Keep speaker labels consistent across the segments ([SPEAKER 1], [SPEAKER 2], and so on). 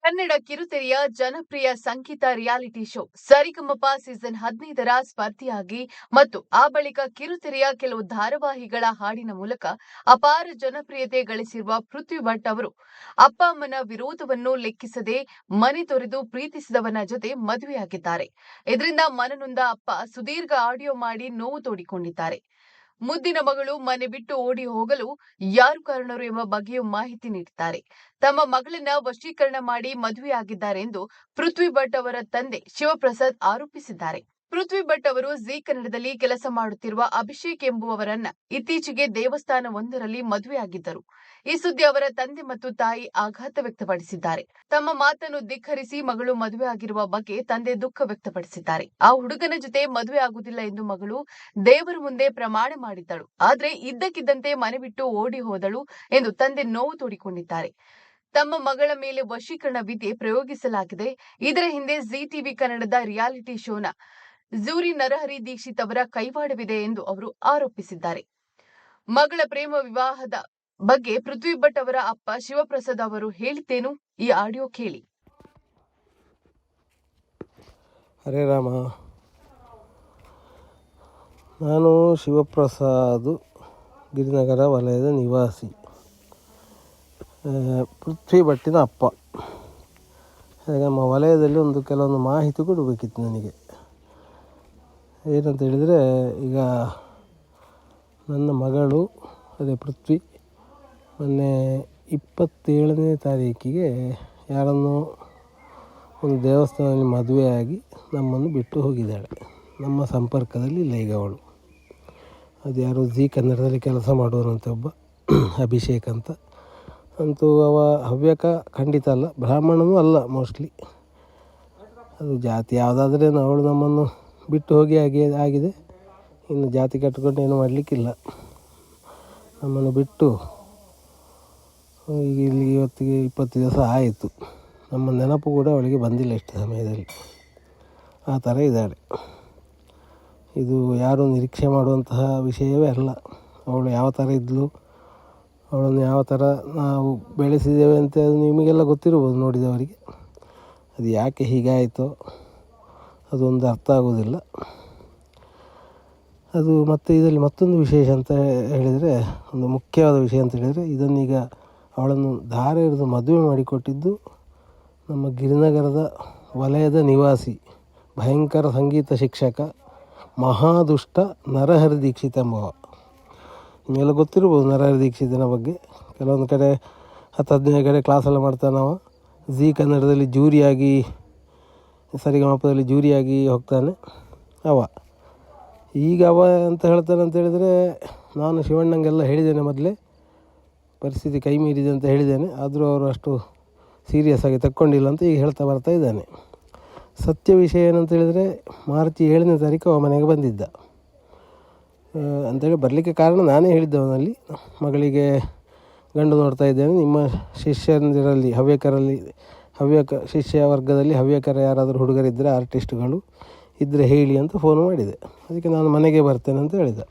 [SPEAKER 1] ಕನ್ನಡ ಕಿರುತೆರೆಯ ಜನಪ್ರಿಯ ಸಂಗೀತ reality show ಸರಿಗಮಪ season 15ರ ಸ್ಪರ್ಧಿಯಾಗಿ ಮತ್ತು ಆ ಬಳಿಕ ಕಿರುತೆರೆಯ ಕೆಲವು ಧಾರಾವಾಹಿಗಳ ಹಾಡಿನ ಮೂಲಕ ಅಪಾರ ಜನಪ್ರಿಯತೆ ಗಳಿಸಿರುವ ಪೃಥ್ವಿ ಭಟ್ ಅವರು ಅಪ್ಪ ಅಮ್ಮನ ವಿರೋಧವನ್ನು ಲೆಕ್ಕಿಸದೆ ಮನೆ ತೊರೆದು ಪ್ರೀತಿಸಿದವನ ಜೊತೆ ಮದುವೆಯಾಗಿದ್ದಾರೆ. ಇದರಿಂದ ಮನನೊಂದ ಅಪ್ಪ ಸುದೀರ್ಘ ಆಡಿಯೋ ಮಾಡಿ ನೋವು ತೋಡಿಕೊಂಡಿದ್ದಾರೆ. ಮುದ್ದಿನ ಮಗಳು ಮನೆ ಬಿಟ್ಟು ಓಡಿ ಹೋಗಲು ಯಾರು ಕಾರಣರು ಎಂಬ ಬಗ್ಗೆಯೂ ಮಾಹಿತಿ ನೀಡಿದ್ದಾರೆ. ತಮ್ಮ ಮಗಳನ್ನ ವಶೀಕರಣ ಮಾಡಿ ಮದುವೆಯಾಗಿದ್ದಾರೆ ಎಂದು ಪೃಥ್ವಿ ಭಟ್ ಅವರ ತಂದೆ ಶಿವಪ್ರಸಾದ್ ಆರೋಪಿಸಿದ್ದಾರೆ. ಪೃಥ್ವಿ ಭಟ್ ಅವರು ಜೀ ಕನ್ನಡದಲ್ಲಿ ಕೆಲಸ ಮಾಡುತ್ತಿರುವ ಅಭಿಷೇಕ್ ಎಂಬುವವರನ್ನ ಇತ್ತೀಚೆಗೆ ದೇವಸ್ಥಾನವೊಂದರಲ್ಲಿ ಮದುವೆಯಾಗಿದ್ದರು. ಈ ಸುದ್ದಿ ಅವರ ತಂದೆ ಮತ್ತು ತಾಯಿ ಆಘಾತ ವ್ಯಕ್ತಪಡಿಸಿದ್ದಾರೆ. ತಮ್ಮ ಮಾತನ್ನು ಧಿಕ್ಕರಿಸಿ ಮಗಳು ಮದುವೆ ಆಗಿರುವ ಬಗ್ಗೆ ತಂದೆ ದುಃಖ ವ್ಯಕ್ತಪಡಿಸಿದ್ದಾರೆ. ಆ ಹುಡುಗನ ಜೊತೆ ಮದುವೆ ಆಗುವುದಿಲ್ಲ ಎಂದು ಮಗಳು ದೇವರ ಮುಂದೆ ಪ್ರಮಾಣ ಮಾಡಿದ್ದಳು. ಆದ್ರೆ ಇದ್ದಕ್ಕಿದ್ದಂತೆ ಮನೆ ಬಿಟ್ಟು ಓಡಿ ಹೋದಳು ಎಂದು ತಂದೆ ನೋವು ತೋಡಿಕೊಂಡಿದ್ದಾರೆ. ತಮ್ಮ ಮಗಳ ಮೇಲೆ ವಶೀಕರಣ ವಿದ್ಯೆ ಪ್ರಯೋಗಿಸಲಾಗಿದೆ. ಇದರ ಹಿಂದೆ ಜೀ ಟಿವಿ ಕನ್ನಡದ ರಿಯಾಲಿಟಿ ಶೋನ ಜೂರಿ ನರಹರಿ ದೀಕ್ಷಿತ್ ಅವರ ಕೈವಾಡವಿದೆ ಎಂದು ಅವರು ಆರೋಪಿಸಿದ್ದಾರೆ. ಮಗಳ ಪ್ರೇಮ ವಿವಾಹದ ಬಗ್ಗೆ ಪೃಥ್ವಿ ಭಟ್ ಅವರ ಅಪ್ಪ ಶಿವಪ್ರಸಾದ್ ಅವರು ಹೇಳಿದ್ದೇನು? ಈ ಆಡಿಯೋ ಕೇಳಿ.
[SPEAKER 2] ಹರೇ ರಾಮ. ನಾನು ಶಿವಪ್ರಸಾದ್, ಗಿರಿನಗರ ವಲಯದ ನಿವಾಸಿ, ಪೃಥ್ವಿ ಭಟ್ಟಿನ ಅಪ್ಪ. ಹಾಗೆ ನಮ್ಮ ವಲಯದಲ್ಲಿ ಕೆಲವೊಂದು ಮಾಹಿತಿ ಕೊಡಬೇಕಿತ್ತು ನನಗೆ. ಏನಂತ ಹೇಳಿದರೆ, ಈಗ ನನ್ನ ಮಗಳು ಅದೇ ಪೃಥ್ವಿ ಮೊನ್ನೆ 27ನೇ ತಾರೀಕಿಗೆ ಯಾರನ್ನು ಒಂದು ದೇವಸ್ಥಾನದಲ್ಲಿ ಮದುವೆಯಾಗಿ ನಮ್ಮನ್ನು ಬಿಟ್ಟು ಹೋಗಿದ್ದಾಳೆ. ನಮ್ಮ ಸಂಪರ್ಕದಲ್ಲಿ ಇಲ್ಲ ಈಗ ಅವಳು. ಅದು ಯಾರೋ ಜೀ ಕನ್ನಡದಲ್ಲಿ ಕೆಲಸ ಮಾಡುವನಂತೆ ಒಬ್ಬ ಅಭಿಷೇಕ್ ಅಂತ. ಅಂತೂ ಹವ್ಯಕ ಖಂಡಿತ ಅಲ್ಲ, ಬ್ರಾಹ್ಮಣನೂ ಅಲ್ಲ ಮೋಸ್ಟ್ಲಿ. ಅದು ಜಾತಿ ಯಾವುದಾದ್ರೂ ಅವಳು ನಮ್ಮನ್ನು ಬಿಟ್ಟು ಹೋಗಿ ಆಗಿದೆ. ಇನ್ನು ಜಾತಿ ಕಟ್ಕೊಂಡು ಏನೂ ಮಾಡಲಿಕ್ಕಿಲ್ಲ. ನಮ್ಮನ್ನು ಬಿಟ್ಟು ಈಗ ಇಲ್ಲಿ ಇವತ್ತಿಗೆ 20 ದಿವಸ ಆಯಿತು. ನಮ್ಮ ನೆನಪು ಕೂಡ ಅವಳಿಗೆ ಬಂದಿಲ್ಲ ಇಷ್ಟು ಸಮಯದಲ್ಲಿ. ಆ ಥರ ಇದ್ದಾಳೆ. ಇದು ಯಾರೂ ನಿರೀಕ್ಷೆ ಮಾಡುವಂತಹ ವಿಷಯವೇ ಅಲ್ಲ. ಅವಳು ಯಾವ ಥರ ಇದ್ಲು, ಅವಳನ್ನು ಯಾವ ಥರ ನಾವು ಬೆಳೆಸಿದ್ದೇವೆ ಅಂತ ಅದು ನಿಮಗೆಲ್ಲ ಗೊತ್ತಿರ್ಬೋದು ನೋಡಿದವರಿಗೆ. ಅದು ಯಾಕೆ ಹೀಗಾಯಿತೋ ಅದೊಂದು ಅರ್ಥ ಆಗೋದಿಲ್ಲ. ಅದು ಮತ್ತು ಇದರಲ್ಲಿ ಮತ್ತೊಂದು ವಿಶೇಷ ಅಂತ ಹೇಳಿದರೆ, ಒಂದು ಮುಖ್ಯವಾದ ವಿಷಯ ಅಂತ ಹೇಳಿದರೆ, ಇದನ್ನೀಗ ಅವಳನ್ನು ಧಾರೆ ಹಿಡಿದು ಮದುವೆ ಮಾಡಿಕೊಟ್ಟಿದ್ದು ನಮ್ಮ ಗಿರಿನಗರದ ವಲಯದ ನಿವಾಸಿ, ಭಯಂಕರ ಸಂಗೀತ ಶಿಕ್ಷಕ, ಮಹಾದುಷ್ಟ ನರಹರಿ ದೀಕ್ಷಿತ್ ಎಂಬವ. ನಿಮಗೆಲ್ಲ ಗೊತ್ತಿರ್ಬೋದು ನರಹರಿ ದೀಕ್ಷಿತನ ಬಗ್ಗೆ. ಕೆಲವೊಂದು ಕಡೆ 10-15 ಕಡೆ ಕ್ಲಾಸೆಲ್ಲ ಮಾಡ್ತಾನವ. ಜೀ ಕನ್ನಡದಲ್ಲಿ ಜೂರಿಯಾಗಿ, ಸರಿಗಮಪದಲ್ಲಿ ಜೂರಿಯಾಗಿ ಹೋಗ್ತಾನೆ ಈಗ ಅಂತ ಹೇಳ್ತಾನೆ ಅಂತ ಹೇಳಿದರೆ, ನಾನು ಶಿವಣ್ಣಂಗೆಲ್ಲ ಹೇಳಿದ್ದೇನೆ ಮೊದಲೇ, ಪರಿಸ್ಥಿತಿ ಕೈ ಮೀರಿದೆ ಅಂತ ಹೇಳಿದ್ದೇನೆ. ಆದರೂ ಅವರು ಅಷ್ಟು ಸೀರಿಯಸ್ ಆಗಿ ತಕ್ಕೊಂಡಿಲ್ಲ ಅಂತ ಈಗ ಹೇಳ್ತಾ ಬರ್ತಾ ಇದ್ದಾನೆ. ಸತ್ಯ ವಿಷಯ ಏನಂತ ಹೇಳಿದರೆ, ಮಾರ್ಚ್ 7ನೇ ತಾರೀಕು ಅವ ಮನೆಗೆ ಬಂದಿದ್ದ. ಅಂತೇಳಿ ಬರಲಿಕ್ಕೆ ಕಾರಣ ನಾನೇ ಹೇಳಿದ್ದವನಲ್ಲಿ, ಮಗಳಿಗೆ ಗಂಡು ನೋಡ್ತಾ ಇದ್ದೇನೆ, ನಿಮ್ಮ ಶಿಷ್ಯಂದಿರಲ್ಲಿ ಹವ್ಯಕ ಶಿಷ್ಯ ವರ್ಗದಲ್ಲಿ ಹವ್ಯಕರ ಯಾರಾದರೂ ಹುಡುಗರಿದ್ದರೆ, ಆರ್ಟಿಸ್ಟ್ಗಳು ಇದ್ದರೆ ಹೇಳಿ ಅಂತ ಫೋನ್ ಮಾಡಿದೆ. ಅದಕ್ಕೆ ನಾನು ಮನೆಗೆ ಬರ್ತೇನೆ ಅಂತ ಹೇಳಿದ.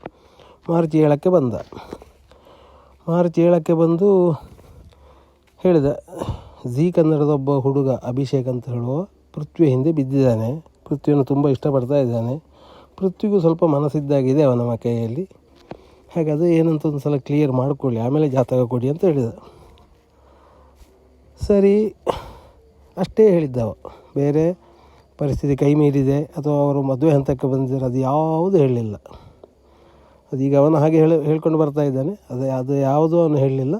[SPEAKER 2] ಮಾರ್ಚ್ 7ಕ್ಕೆ ಬಂದ. ಮಾರ್ಚ್ 7ಕ್ಕೆ ಬಂದು ಹೇಳಿದ, ಜೀ ಕನ್ನಡದ ಒಬ್ಬ ಹುಡುಗ ಅಭಿಷೇಕ್ ಅಂತ ಹೇಳುವ ಪೃಥ್ವಿ ಹಿಂದೆ ಬಿದ್ದಿದ್ದಾನೆ, ಪೃಥ್ವಿಯನ್ನು ತುಂಬ ಇಷ್ಟಪಡ್ತಾ ಇದ್ದಾನೆ, ಪೃಥ್ವಿಗೂ ಸ್ವಲ್ಪ ಮನಸ್ಸಿದ್ದಾಗಿದೆ ಅವನ ಕೈಯಲ್ಲಿ, ಹಾಗೆ ಅದು ಏನಂತ ಒಂದು ಸಲ ಕ್ಲಿಯರ್ ಮಾಡಿಕೊಳ್ಳಿ, ಆಮೇಲೆ ಜಾತಕ ಕೊಡಿ ಅಂತ ಹೇಳಿದ. ಸರಿ ಅಷ್ಟೇ ಹೇಳಿದ್ದವ. ಬೇರೆ ಪರಿಸ್ಥಿತಿ ಕೈ ಮೀರಿದೆ ಅಥವಾ ಅವರು ಮದುವೆ ಹಂತಕ್ಕೆ ಬಂದಿದ್ದಾರೆ ಅದು ಯಾವುದು ಹೇಳಲಿಲ್ಲ. ಅದೀಗ ಅವನು ಹಾಗೆ ಹೇಳ್ಕೊಂಡು ಬರ್ತಾ ಇದ್ದಾನೆ. ಅದು ಯಾವುದೂ ಅವನು ಹೇಳಲಿಲ್ಲ.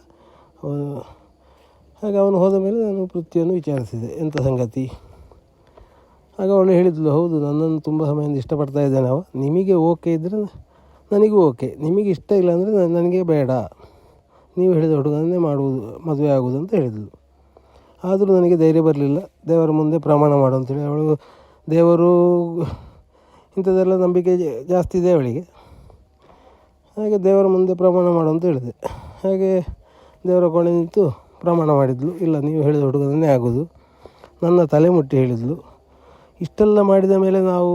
[SPEAKER 2] ಹಾಗೆ ಅವನು ಹೋದ ಮೇಲೆ ನಾನು ಪೃಥ್ವಿಯನ್ನು ವಿಚಾರಿಸಿದೆ, ಎಂಥ ಸಂಗತಿ. ಆಗ ಅವಳು ಹೇಳಿದ್ಲು, ಹೌದು ನನ್ನನ್ನು ತುಂಬ ಸಮಯದಿಂದ ಇಷ್ಟಪಡ್ತಾ ಇದ್ದಾನೆ ಅವ, ನಿಮಗೆ ಓಕೆ ಇದ್ದರೆ ನನಗೂ ಓಕೆ, ನಿಮಗೆ ಇಷ್ಟ ಇಲ್ಲ ಅಂದರೆ ನನಗೆ ಬೇಡ, ನೀವು ಹೇಳಿದ ಹುಡುಗನೇ ಮದುವೆ ಆಗುವುದು ಅಂತ ಹೇಳಿದ್ಲು. ಆದರೂ ನನಗೆ ಧೈರ್ಯ ಬರಲಿಲ್ಲ. ದೇವರ ಮುಂದೆ ಪ್ರಮಾಣ ಮಾಡು ಅಂತೇಳಿ. ಅವಳು ದೇವರು ಇಂಥದ್ದೆಲ್ಲ ನಂಬಿಕೆ ಜಾಸ್ತಿ ಇದೆ ಅವಳಿಗೆ. ಹಾಗೆ ದೇವರ ಮುಂದೆ ಪ್ರಮಾಣ ಮಾಡು ಅಂತ ಹೇಳಿದೆ. ಹಾಗೆ ದೇವರ ಕೋಣೆ ನಿಂತು ಪ್ರಮಾಣ ಮಾಡಿದ್ಲು. ಇಲ್ಲ, ನೀವು ಹೇಳಿದ ಹುಡುಗನೇ ಆಗೋದು. ನನ್ನ ತಲೆ ಮುಟ್ಟಿ ಹೇಳಿದ್ಲು. ಇಷ್ಟೆಲ್ಲ ಮಾಡಿದ ಮೇಲೆ ನಾವು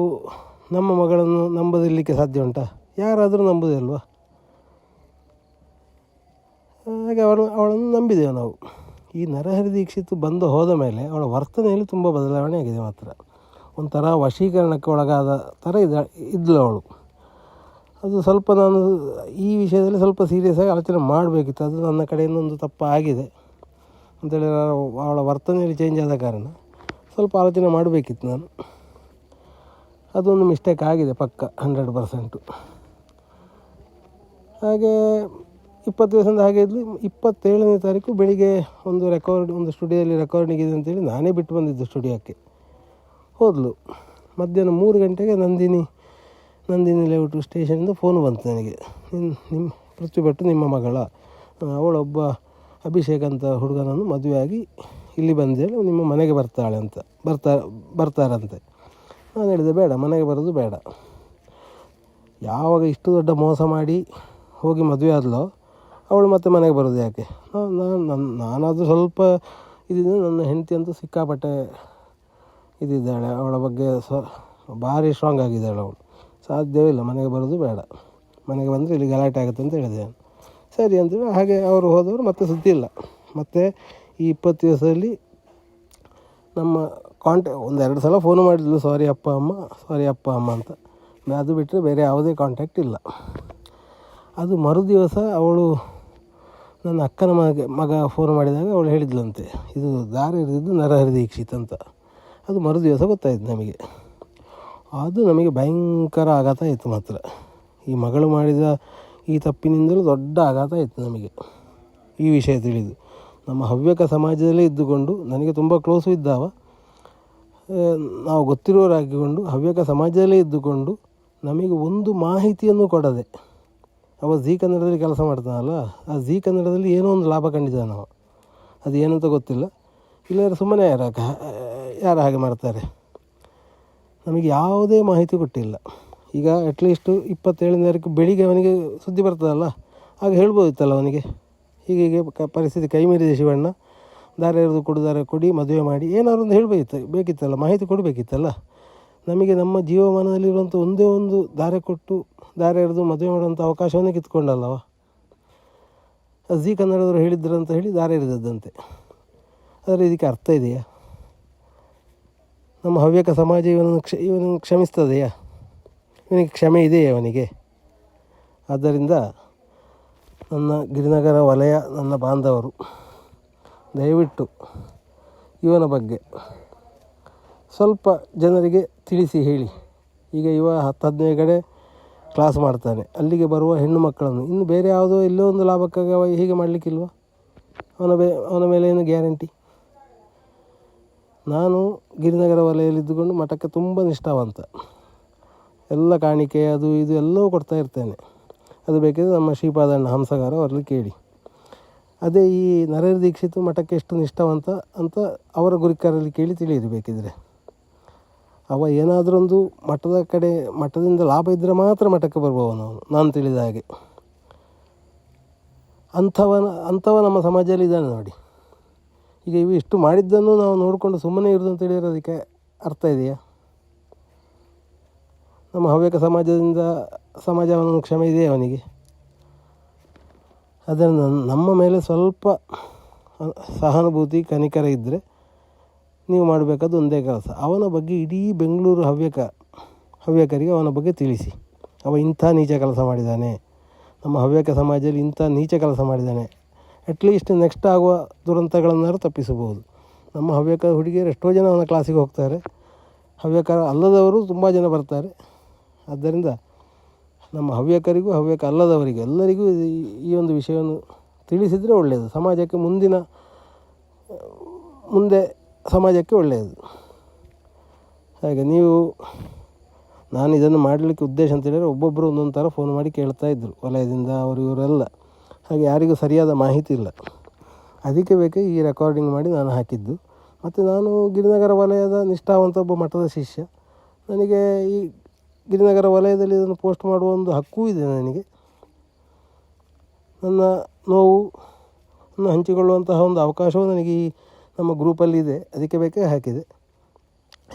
[SPEAKER 2] ನಮ್ಮ ಮಗಳನ್ನು ನಂಬದಿರಲಿಕ್ಕೆ ಸಾಧ್ಯ ಉಂಟಾ? ಯಾರಾದರೂ ನಂಬುದೇ ಅಲ್ವಾ? ಹಾಗೆ ಅವಳನ್ನು ನಂಬಿದೆವು ನಾವು. ಈ ನರಹರಿ ದೀಕ್ಷಿತ್ ಬಂದು ಹೋದ ಮೇಲೆ ಅವಳ ವರ್ತನೆಯಲ್ಲಿ ತುಂಬ ಬದಲಾವಣೆ ಆಗಿದೆ ಮಾತ್ರ. ಒಂಥರ ವಶೀಕರಣಕ್ಕೆ ಒಳಗಾದ ಥರ ಇದ್ಲು ಅವಳು. ಅದು ಸ್ವಲ್ಪ ನಾನು ಈ ವಿಷಯದಲ್ಲಿ ಸ್ವಲ್ಪ ಸೀರಿಯಸ್ ಆಗಿ ಆಲೋಚನೆ ಮಾಡಬೇಕಿತ್ತು. ಅದು ನನ್ನ ಕಡೆಯಿಂದ ಒಂದು ತಪ್ಪು ಆಗಿದೆ ಅಂತೇಳಿ ಅವಳ ವರ್ತನೆಯಲ್ಲಿ ಚೇಂಜ್ ಆದ ಕಾರಣ ಸ್ವಲ್ಪ ಆಲೋಚನೆ ಮಾಡಬೇಕಿತ್ತು ನಾನು. ಅದೊಂದು ಮಿಸ್ಟೇಕ್ ಆಗಿದೆ ಪಕ್ಕ 100%. ಹಾಗೆ 20 ದಿವಸದಿಂದ ಹಾಗೆ ಇದ್ಲು. 27ನೇ ತಾರೀಕು ಬೆಳಿಗ್ಗೆ ಒಂದು ಸ್ಟುಡಿಯೋದಲ್ಲಿ ರೆಕಾರ್ಡಿಂಗ್ ಇದೆ ಅಂತೇಳಿ ನಾನೇ ಬಿಟ್ಟು ಬಂದಿದ್ದು ಸ್ಟುಡಿಯೋಕ್ಕೆ. ಹೋದಳು. ಮಧ್ಯಾಹ್ನ 3 ಗಂಟೆಗೆ ನಂದಿನಿ ಲೇಔಟ್ ಸ್ಟೇಷನಿಂದ ಫೋನ್ ಬಂತು ನನಗೆ. ನಿಮ್ಮ ಪೃಥ್ವಿ ಭಟ್ ನಿಮ್ಮ ಮಗಳ, ಅವಳೊಬ್ಬ ಅಭಿಷೇಕ್ ಅಂತ ಹುಡುಗನನ್ನು ಮದುವೆಯಾಗಿ ಇಲ್ಲಿ ಬಂದೇಳಿ ನಿಮ್ಮ ಮನೆಗೆ ಬರ್ತಾಳೆ ಅಂತ ಬರ್ತಾರಂತೆ. ನಾನು ಹೇಳಿದೆ ಬೇಡ, ಮನೆಗೆ ಬರೋದು ಬೇಡ. ಯಾವಾಗ ಇಷ್ಟು ದೊಡ್ಡ ಮೋಸ ಮಾಡಿ ಹೋಗಿ ಮದುವೆ ಆದಲೋ ಅವಳು ಮತ್ತೆ ಮನೆಗೆ ಬರೋದು ಯಾಕೆ? ನಾನಾದರೂ ಸ್ವಲ್ಪ ಇದಿದ್ದು, ನನ್ನ ಹೆಂಡತಿ ಅಂತೂ ಸಿಕ್ಕಾಪಟ್ಟೆ ಇದಿದ್ದಾಳೆ, ಅವಳ ಬಗ್ಗೆ ಭಾರಿ ಸ್ಟ್ರಾಂಗ್ ಆಗಿದ್ದಾಳೆ ಅವಳು. ಸಾಧ್ಯವೇ ಇಲ್ಲ, ಮನೆಗೆ ಬರೋದು ಬೇಡ, ಮನೆಗೆ ಬಂದರೆ ಇಲ್ಲಿ ಗಲಾಟೆ ಆಗುತ್ತೆ ಅಂತ ಹೇಳಿದೆ ನಾನು. ಸರಿ ಅಂತೇಳಿ ಹಾಗೆ ಅವರು ಹೋದವರು ಮತ್ತೆ ಸುದ್ದಿ ಇಲ್ಲ. ಮತ್ತು ಈ 20 ದಿವಸದಲ್ಲಿ ನಮ್ಮ ಒಂದೆರಡು ಸಲ ಫೋನು ಮಾಡಿದ್ಲು, ಸಾರಿ ಅಪ್ಪ ಅಮ್ಮ ಅಂತ. ಅದು ಬಿಟ್ಟರೆ ಬೇರೆ ಯಾವುದೇ ಕಾಂಟ್ಯಾಕ್ಟ್ ಇಲ್ಲ. ಅದು ಮರುದಿವಸ ಅವಳು ನನ್ನ ಅಕ್ಕನ ಮಗ ಫೋನ್ ಮಾಡಿದಾಗ ಅವಳು ಹೇಳಿದ್ಲಂತೆ, ಇದು ದಾರಿ ಹಿಡಿದಿದ್ದು ನರಹರಿ ದೀಕ್ಷಿತ್ ಅಂತ. ಅದು ಮರುದಿವಸ ಗೊತ್ತಾಯಿತು ನಮಗೆ. ಅದು ನಮಗೆ ಭಯಂಕರ ಆಘಾತ ಆಯಿತು ಮಾತ್ರ. ಈ ಮಗಳು ಮಾಡಿದ ಈ ತಪ್ಪಿನಿಂದಲೂ ದೊಡ್ಡ ಆಘಾತ ಆಯಿತು ನಮಗೆ ಈ ವಿಷಯ ತಿಳಿದು. ನಮ್ಮ ಹವ್ಯಕ ಸಮಾಜದಲ್ಲೇ ಇದ್ದುಕೊಂಡು, ನನಗೆ ತುಂಬ ಕ್ಲೋಸು ಇದ್ದಾವ, ನಾವು ಗೊತ್ತಿರೋರಾಗಿಕೊಂಡು ಹವ್ಯಕ ಸಮಾಜದಲ್ಲೇ ಇದ್ದುಕೊಂಡು ನಮಗೆ ಒಂದು ಮಾಹಿತಿಯನ್ನು ಕೊಡದೆ, ಅವ ಜೀ ಕನ್ನಡದಲ್ಲಿ ಕೆಲಸ ಮಾಡ್ತಾನಲ್ಲ, ಆ ಜೀ ಕನ್ನಡದಲ್ಲಿ ಏನೋ ಒಂದು ಲಾಭ ಕಂಡಿದ್ದಾನೆ ನಾವು, ಅದು ಏನಂತ ಗೊತ್ತಿಲ್ಲ. ಇಲ್ಲಾದ್ರೆ ಸುಮ್ಮನೆ ಯಾರು ಹಾಗೆ ಮಾಡ್ತಾರೆ. ನಮಗೆ ಯಾವುದೇ ಮಾಹಿತಿ ಕೊಟ್ಟಿಲ್ಲ. ಈಗ ಅಟ್ಲೀಸ್ಟು 27ನೇ ತಾರೀಕು ಬೆಳಿಗ್ಗೆ ಅವನಿಗೆ ಸುದ್ದಿ ಬರ್ತದಲ್ಲ, ಆಗ ಹೇಳ್ಬೋದಿತ್ತಲ್ಲ ಅವನಿಗೆ, ಹೀಗೆ ಪರಿಸ್ಥಿತಿ ಕೈ ಮೀರಿದೆ ಶಿವಣ್ಣ, ದಾರ ಎರೆದು ಕೊಡಿ, ಮದುವೆ ಮಾಡಿ, ಏನಾದ್ರು ಒಂದು ಬೇಕಿತ್ತಲ್ಲ, ಮಾಹಿತಿ ಕೊಡಬೇಕಿತ್ತಲ್ಲ. ನಮಗೆ ನಮ್ಮ ಜೀವಮಾನದಲ್ಲಿರುವಂಥ ಒಂದೇ ಒಂದು ದಾರ ಎರೆದು ಮದುವೆ ಮಾಡುವಂಥ ಅವಕಾಶವನ್ನೇ ಕಿತ್ಕೊಂಡಲ್ಲವ. ಜೀ ಕನ್ನಡದವರು ಹೇಳಿದ್ರು ಅಂತ ಹೇಳಿ ದಾರ ಎರೆದದ್ದಂತೆ. ಆದರೆ ಇದಕ್ಕೆ ಅರ್ಥ ಇದೆಯಾ? ನಮ್ಮ ಹವ್ಯಕ ಸಮಾಜ ಇವನನ್ನು ಕ್ಷಮಿಸ್ತದೆಯಾ? ಇವನಿಗೆ ಕ್ಷಮೆ ಇದೆಯೇ ಅವನಿಗೆ? ಆದ್ದರಿಂದ ನನ್ನ ಗಿರಿನಗರ ವಲಯ, ನನ್ನ ಬಾಂಧವರು, ದಯವಿಟ್ಟು ಇವನ ಬಗ್ಗೆ ಸ್ವಲ್ಪ ಜನರಿಗೆ ತಿಳಿಸಿ ಹೇಳಿ. ಈಗ 10-15 ಕಡೆ ಕ್ಲಾಸ್ ಮಾಡ್ತಾನೆ, ಅಲ್ಲಿಗೆ ಬರುವ ಹೆಣ್ಣು ಮಕ್ಕಳನ್ನು ಇನ್ನು ಬೇರೆ ಯಾವುದೋ ಎಲ್ಲೋ ಒಂದು ಲಾಭಕ್ಕಾಗಿ ಹೀಗೆ ಮಾಡಲಿಕ್ಕಿಲ್ವ? ಅವನ ಮೇಲೆ ಏನು ಗ್ಯಾರಂಟಿ? ನಾನು ಗಿರಿನಗರ ವಲಯದಲ್ಲಿದ್ದುಕೊಂಡು ಮಠಕ್ಕೆ ತುಂಬ ನಿಷ್ಠಾವಂತ, ಎಲ್ಲ ಕಾಣಿಕೆ ಅದು ಇದು ಎಲ್ಲವೂ ಕೊಡ್ತಾ ಇರ್ತೇನೆ. ಅದು ಬೇಕಿದ್ರೆ ನಮ್ಮ ಶ್ರೀಪಾದಣ್ಣ ಹಂಸಗಾರ ಅವರಲ್ಲಿ ಕೇಳಿ. ಅದೇ ಈ ನರಹರಿ ದೀಕ್ಷಿತ್ ಮಠಕ್ಕೆ ಎಷ್ಟು ನಿಷ್ಠಾವಂತ ಅಂತ ಅವರ ಗುರಿಕಾರಲ್ಲಿ ಕೇಳಿ ತಿಳಿಯಿರಬೇಕಿದ್ರೆ. ಅವ ಏನಾದರೊಂದು ಮಠದಿಂದ ಲಾಭ ಇದ್ದರೆ ಮಾತ್ರ ಮಠಕ್ಕೆ ಬರ್ಬೋನು ನಾನು ತಿಳಿದ ಹಾಗೆ. ಅಂಥವ ನಮ್ಮ ಸಮಾಜದಲ್ಲಿ ಇದ್ದಾನೆ ನೋಡಿ. ಈಗ ಇಷ್ಟು ಮಾಡಿದ್ದನ್ನು ನಾವು ನೋಡಿಕೊಂಡು ಸುಮ್ಮನೆ ಇರೋದು ಅಂತ ಹೇಳಿರೋದಕ್ಕೆ ಅರ್ಥ ಇದೆಯಾ? ನಮ್ಮ ಹವ್ಯಕ ಸಮಾಜವನ್ನು ಕ್ಷಮೆ ಇದೆಯೇ ಅವನಿಗೆ? ಅದನ್ನು ನಮ್ಮ ಮೇಲೆ ಸ್ವಲ್ಪ ಸಹಾನುಭೂತಿ ಕನಿಕರ ಇದ್ದರೆ ನೀವು ಮಾಡಬೇಕಾದ ಒಂದೇ ಕೆಲಸ, ಅವನ ಬಗ್ಗೆ ಇಡೀ ಬೆಂಗಳೂರು ಹವ್ಯಕರಿಗೆ ಅವನ ಬಗ್ಗೆ ತಿಳಿಸಿ. ಅವ ಇಂಥ ನೀಚ ಕೆಲಸ ಮಾಡಿದ್ದಾನೆ, ನಮ್ಮ ಹವ್ಯಕ ಸಮಾಜದಲ್ಲಿ ಇಂಥ ನೀಚ ಕೆಲಸ ಮಾಡಿದ್ದಾನೆ, ಅಟ್ಲೀಸ್ಟ್ ನೆಕ್ಸ್ಟ್ ಆಗುವ ದುರಂತಗಳನ್ನಾರು ತಪ್ಪಿಸಬಹುದು. ನಮ್ಮ ಹವ್ಯಕ ಹುಡುಗಿಯರು ಎಷ್ಟೋ ಜನ ಅವನ ಕ್ಲಾಸಿಗೆ ಹೋಗ್ತಾರೆ, ಹವ್ಯಕ ಅಲ್ಲದವರು ತುಂಬ ಜನ ಬರ್ತಾರೆ. ಆದ್ದರಿಂದ ನಮ್ಮ ಹವ್ಯಕರಿಗೂ ಹವ್ಯಕ ಅಲ್ಲದವರಿಗೂ ಎಲ್ಲರಿಗೂ ಈ ಒಂದು ವಿಷಯವನ್ನು ತಿಳಿಸಿದರೆ ಒಳ್ಳೆಯದು. ಸಮಾಜಕ್ಕೆ ಮುಂದೆ ಸಮಾಜಕ್ಕೆ ಒಳ್ಳೆಯದು. ಹಾಗೆ ನಾನು ಇದನ್ನು ಮಾಡಲಿಕ್ಕೆ ಉದ್ದೇಶ ಅಂತ ಹೇಳಿದರೆ, ಒಬ್ಬೊಬ್ಬರು ಒಂದೊಂದು ಥರ ಫೋನ್ ಮಾಡಿ ಕೇಳ್ತಾಯಿದ್ರು ವಲಯದಿಂದ, ಇವರೆಲ್ಲ. ಹಾಗೆ ಯಾರಿಗೂ ಸರಿಯಾದ ಮಾಹಿತಿ ಇಲ್ಲ. ಅದಕ್ಕೆ ಬೇಕೇ ಈ ರೆಕಾರ್ಡಿಂಗ್ ಮಾಡಿ ನಾನು ಹಾಕಿದ್ದು. ಮತ್ತು ನಾನು ಗಿರಿನಗರ ವಲಯದ ನಿಷ್ಠಾವಂತ ಒಬ್ಬ ಮಠದ ಶಿಷ್ಯ. ನನಗೆ ಈ ಗಿರಿನಗರ ವಲಯದಲ್ಲಿ ಇದನ್ನು ಪೋಸ್ಟ್ ಮಾಡುವ ಒಂದು ಹಕ್ಕೂ ಇದೆ ನನಗೆ. ನನ್ನ ನೋವನ್ನು ಹಂಚಿಕೊಳ್ಳುವಂತಹ ಒಂದು ಅವಕಾಶವೂ ನನಗೆ ಈ ನಮ್ಮ ಗ್ರೂಪಲ್ಲಿ ಇದೆ. ಅದಕ್ಕೆ ಬೇಕೇ ಹಾಕಿದೆ,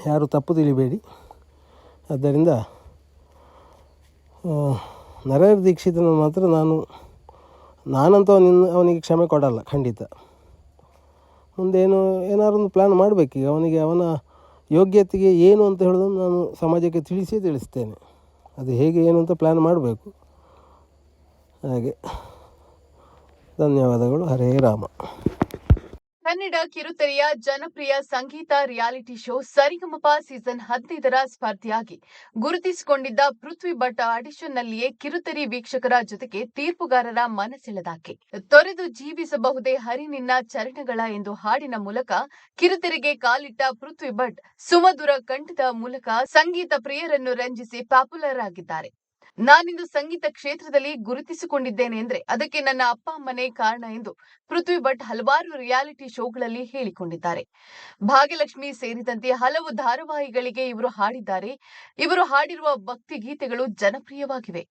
[SPEAKER 2] ಯಾರು ತಪ್ಪು ತಿಳಿಬೇಡಿ. ಆದ್ದರಿಂದ ನರಹರಿ ದೀಕ್ಷಿತನ ಮಾತ್ರ ನಾನಂತೂ ಅವನಿಗೆ ಕ್ಷಮೆ ಕೊಡಲ್ಲ ಖಂಡಿತ. ಮುಂದೇನು ಏನಾದ್ರು ಒಂದು ಪ್ಲ್ಯಾನ್ ಮಾಡಬೇಕೀಗ. ಅವನಿಗೆ ಅವನ ಯೋಗ್ಯತೆಗೆ ಏನು ಅಂತ ಹೇಳೋದನ್ನು ನಾನು ಸಮಾಜಕ್ಕೆ ತಿಳಿಸ್ತೇನೆ. ಅದು ಹೇಗೆ ಏನು ಅಂತ ಪ್ಲ್ಯಾನ್ ಮಾಡಬೇಕು. ಹಾಗೆ ಧನ್ಯವಾದಗಳು. ಹರೇ ರಾಮ.
[SPEAKER 1] ಕನ್ನಡ ಕಿರುತೆರೆಯ ಜನಪ್ರಿಯ ಸಂಗೀತ ರಿಯಾಲಿಟಿ ಶೋ ಸರಿಗಮಪ ಸೀಸನ್ 15ರ ಸ್ಪರ್ಧಿಯಾಗಿ ಗುರುತಿಸಿಕೊಂಡಿದ್ದ ಪೃಥ್ವಿ ಭಟ್ ಆಡಿಷನ್ನಲ್ಲಿಯೇ ಕಿರುತೆರೆ ವೀಕ್ಷಕರ ಜೊತೆಗೆ ತೀರ್ಪುಗಾರರ ಮನಸೆಳೆದಾಕೆ. ತೊರೆದು ಜೀವಿಸಬಹುದೇ ಹರಿ ನಿನ್ನ ಚರಣಗಳ ಎಂದು ಹಾಡಿನ ಮೂಲಕ ಕಿರುತೆರೆಗೆ ಕಾಲಿಟ್ಟ ಪೃಥ್ವಿ ಭಟ್ ಸುಮಧುರ ಕಂಠದ ಮೂಲಕ ಸಂಗೀತ ಪ್ರಿಯರನ್ನು ರಂಜಿಸಿ ಪಾಪ್ಯುಲರ್ ಆಗಿದ್ದಾರೆ. ನಾನಿಂದು ಸಂಗೀತ ಕ್ಷೇತ್ರದಲ್ಲಿ ಗುರುತಿಸಿಕೊಂಡಿದ್ದೇನೆ ಎಂದ್ರೆ ಅದಕ್ಕೆ ನನ್ನ ಅಪ್ಪ ಅಮ್ಮನೇ ಕಾರಣ ಎಂದು ಪೃಥ್ವಿ ಭಟ್ ಹಲವಾರು ರಿಯಾಲಿಟಿ ಶೋಗಳಲ್ಲಿ ಹೇಳಿಕೊಂಡಿದ್ದಾರೆ. ಭಾಗ್ಯಲಕ್ಷ್ಮಿ ಸೇರಿದಂತೆ ಹಲವು ಧಾರಾವಾಹಿಗಳಿಗೆ ಇವರು ಹಾಡಿದ್ದಾರೆ. ಇವರು ಹಾಡಿರುವ ಭಕ್ತಿ ಗೀತೆಗಳು ಜನಪ್ರಿಯವಾಗಿವೆ.